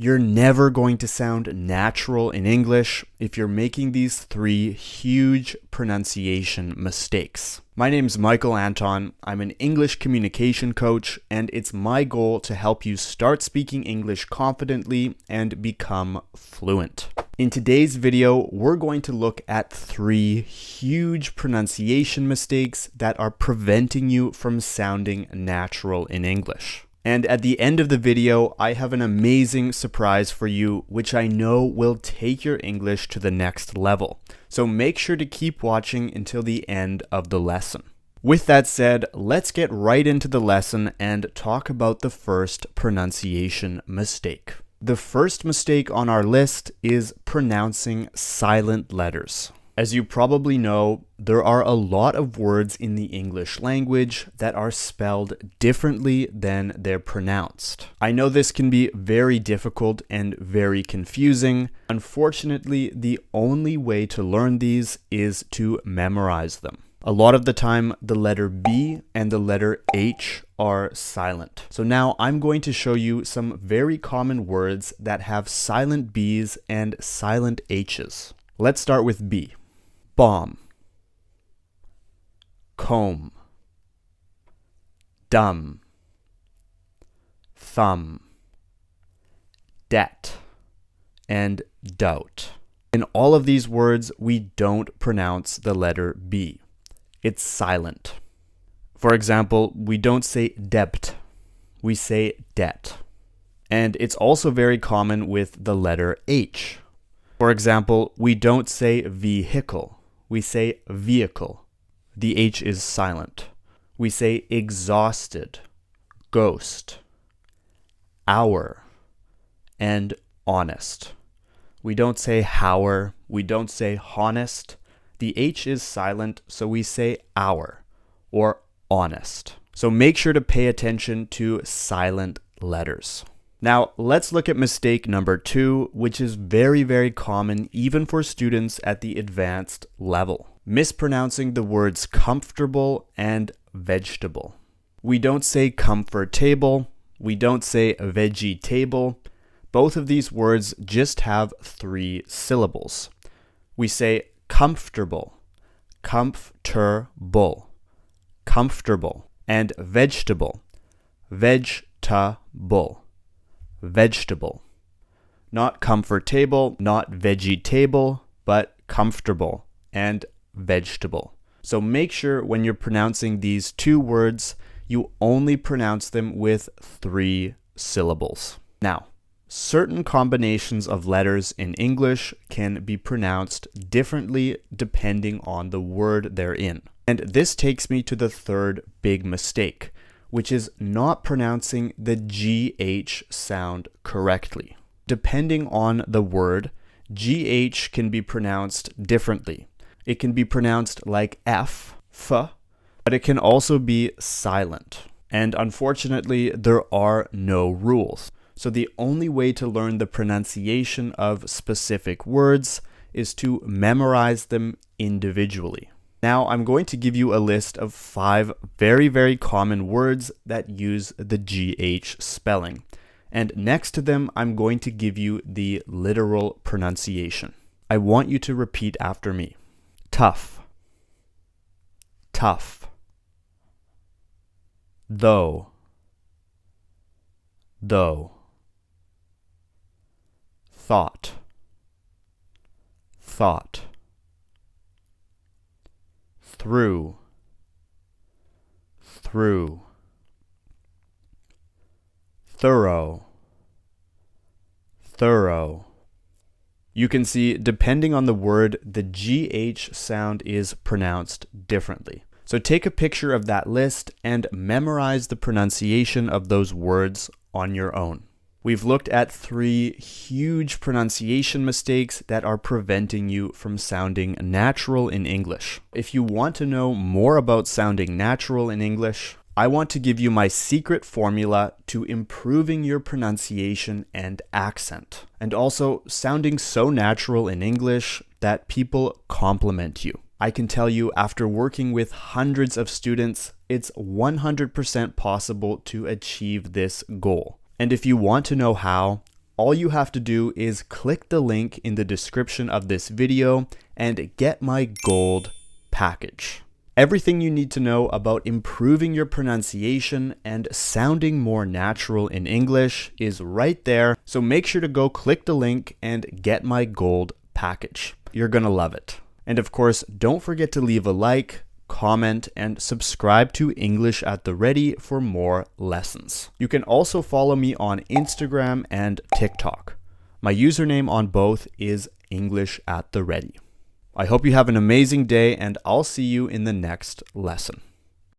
You're never going to sound natural in English if you're making these 3 huge pronunciation mistakes. My name's Michael Anton. I'm an English communication coach, and it's my goal to help you start speaking English confidently and become fluent. In today's video, we're going to look at 3 huge pronunciation mistakes that are preventing you from sounding natural in English. And at the end of the video, I have an amazing surprise for you, which I know will take your English to the next level. So make sure to keep watching until the end of the lesson. With that said, let's get right into the lesson and talk about the first pronunciation mistake. The first mistake on our list is pronouncing silent letters. As you probably know, there are a lot of words in the English language that are spelled differently than they're pronounced. I know this can be very difficult and very confusing. Unfortunately, the only way to learn these is to memorize them. A lot of the time, the letter B and the letter H are silent. So now I'm going to show you some very common words that have silent B's and silent H's. Let's start with B. Bomb, comb, dumb, thumb, debt, and doubt. In all of these words, we don't pronounce the letter B. It's silent. For example, we don't say debt, we say debt. And it's also very common with the letter H. For example, we don't say vehicle. We say vehicle. The H is silent. We say exhausted, ghost, hour, and honest. We don't say hour. We don't say honest. The H is silent, so we say hour or honest. So make sure to pay attention to silent letters. Now, let's look at mistake number 2, which is very, very common even for students at the advanced level. Mispronouncing the words comfortable and vegetable. We don't say comfortable. We don't say vegetable. Both of these words just have 3 syllables. We say comfortable, comfortable, comfortable, and vegetable, vegetable. Vegetable. Not comfortable, not vegetable, but comfortable and vegetable. So make sure when you're pronouncing these 2 words, you only pronounce them with 3 syllables. Now, certain combinations of letters in English can be pronounced differently depending on the word they're in. And this takes me to the third big mistake, which is not pronouncing the GH sound correctly. Depending on the word, GH can be pronounced differently. It can be pronounced like F, but it can also be silent. And unfortunately, there are no rules. So the only way to learn the pronunciation of specific words is to memorize them individually. Now, I'm going to give you a list of 5 very, very common words that use the GH spelling. And next to them, I'm going to give you the literal pronunciation. I want you to repeat after me. Tough, tough. Though, though. Thought, thought. Through, through. Thorough, thorough. You can see, depending on the word, the GH sound is pronounced differently. So take a picture of that list and memorize the pronunciation of those words on your own. We've looked at 3 huge pronunciation mistakes that are preventing you from sounding natural in English. If you want to know more about sounding natural in English, I want to give you my secret formula to improving your pronunciation and accent, and also sounding so natural in English that people compliment you. I can tell you, after working with hundreds of students, it's 100% possible to achieve this goal. And if you want to know how, all you have to do is click the link in the description of this video and get my gold package. Everything you need to know about improving your pronunciation and sounding more natural in English is right there. So make sure to go click the link and get my gold package. You're gonna love it. And of course, don't forget to leave a like, comment, and subscribe to English at the Ready for more lessons. You can also follow me on Instagram and TikTok. My username on both is English at the Ready. I hope you have an amazing day, and I'll see you in the next lesson.